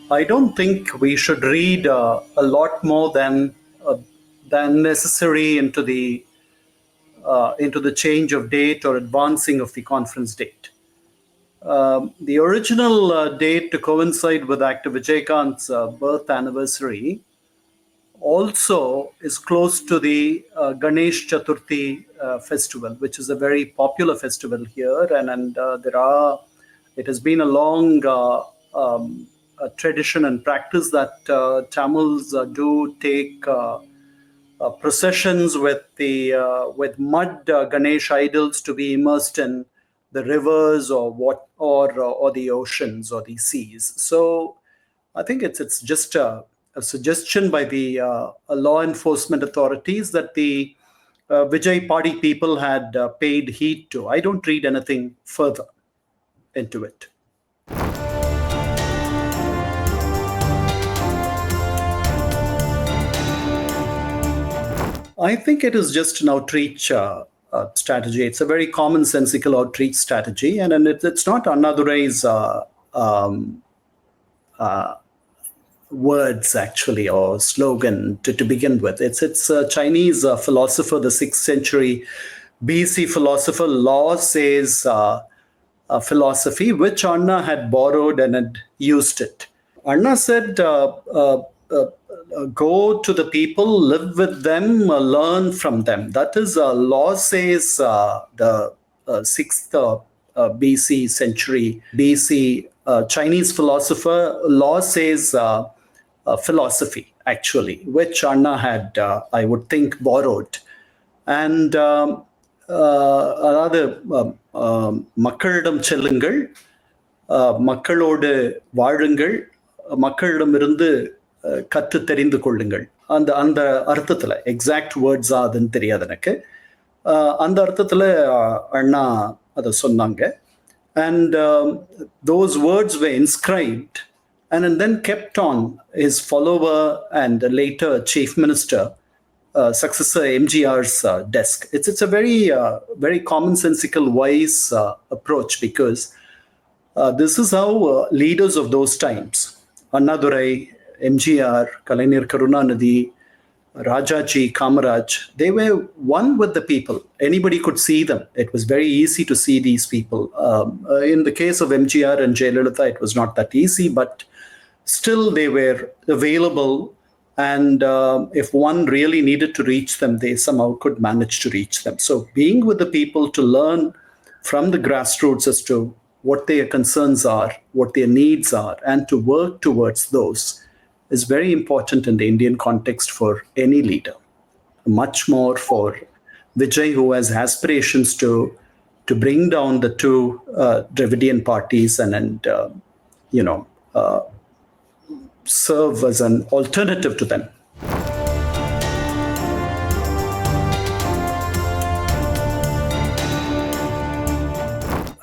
I don't think we should read a lot more than necessary into the change of date or advancing of the conference date. The original date to coincide with Actor Vijayakanth's birth anniversary also is close to the Ganesh Chaturthi festival, which is a very popular festival here, and it has been a long tradition and practice that Tamils do take processions with mud Ganesh idols to be immersed in the rivers or the oceans or the seas. So I think it's just a suggestion by the law enforcement authorities that the Vijay party people had paid heed to. I don't read anything further into it. I think it is just an outreach strategy. It's a very commonsensical outreach strategy, and it's not Annadurai's words actually or slogan to begin with. It's a Chinese philosopher, the 6th century BC philosopher. Law says philosophy, which Anna had borrowed and had used it. Anna said, go to the people, live with them, learn from them. That is, law says the 6th BC century, BC Chinese philosopher. Law says philosophy, actually, which Anna had, I would think, borrowed. And அதாவது மக்களிடம் செல்லுங்கள், மக்களோடு வாழுங்கள், மக்களிடமிருந்து கற்று தெரிந்து கொள்ளுங்கள். அந்த அந்த அர்த்தத்தில் எக்ஸாக்ட் வேர்ட்ஸ் அதுன்னு தெரியாது எனக்கு. அந்த அர்த்தத்தில் அண்ணா அதை சொன்னாங்க. And those words were inscribed and then kept on his follower and later chief minister, successor MGR's desk. It's a very commonsensical, wise approach, because this is how leaders of those times, Annadurai, MGR, Kalaignar Karunanidhi, Rajaji, Kamaraj, they were one with the people. Anybody could see them. It was very easy to see these people. In the case of MGR and Jayalalitha, it was not that easy, but still they were available. And if one really needed to reach them, they somehow could manage to reach them. So being with the people to learn from the grassroots as to what their concerns are, what their needs are, and to work towards those is very important in the Indian context for any leader. Much more for Vijay, who has aspirations to bring down the two Dravidian parties and serve as an alternative to them.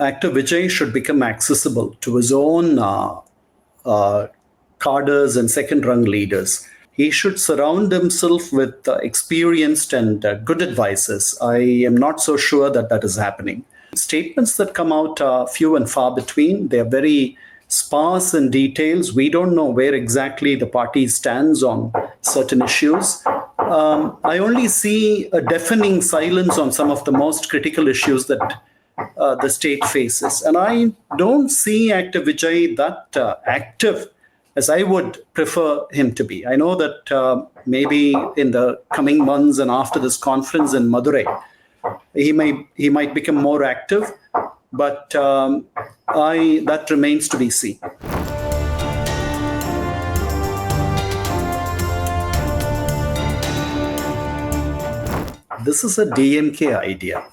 Actor Vijay should become accessible to his own cadres and second-rung leaders. He should surround himself with experienced and good advisors. I am not so sure that is happening. Statements that come out are few and far between. They are very sparse in details. We don't know where exactly the party stands on certain issues. I only see a deafening silence on some of the most critical issues that the state faces. And I don't see Actor Vijay that active as I would prefer him to be. I know that maybe in the coming months and after this conference in Madurai, he might become more active, but that remains to be seen. This is a DMK idea.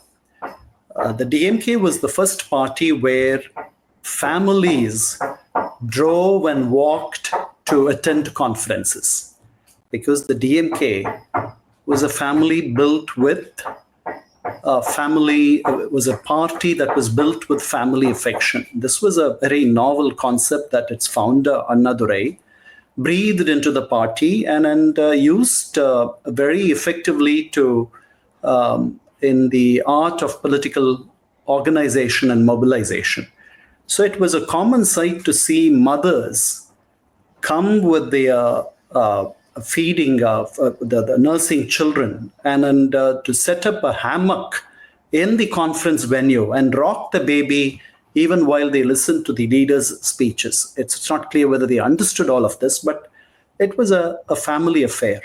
The DMK was the first party where families drove and walked to attend conferences, because the DMK was a family built with was a party that was built with family affection. This was a very novel concept that its founder, Annadurai, breathed into the party and used very effectively in the art of political organization and mobilization. So it was a common sight to see mothers come with the feeding of the nursing children, and to set up a hammock in the conference venue and rock the baby even while they listened to the leaders' speeches. It's not clear whether they understood all of this, but it was a family affair.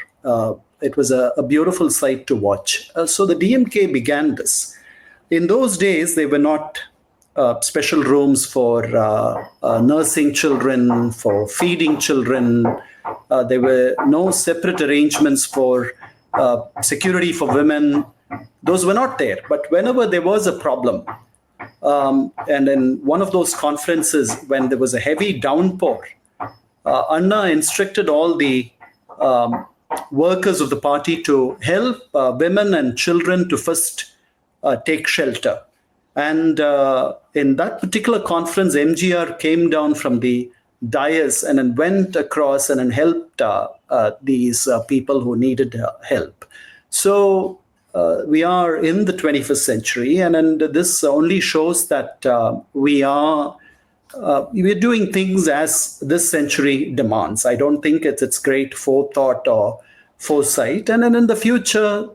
It was a beautiful sight to watch. So the DMK began this. In those days, they were not special rooms for nursing children, for feeding children. There were no separate arrangements for security for women. Those were not there. But whenever there was a problem, and in one of those conferences, when there was a heavy downpour, Anna instructed all the workers of the party to help women and children to first take shelter. And in that particular conference, MGR came down from the dais and then went across and then helped these people who needed help. So we are in the 21st century, and this only shows that we're doing things as this century demands. I don't think it's great forethought or foresight. And then in the future,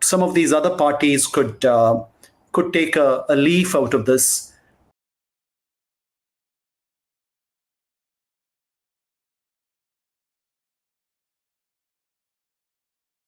some of these other parties could take a leaf out of this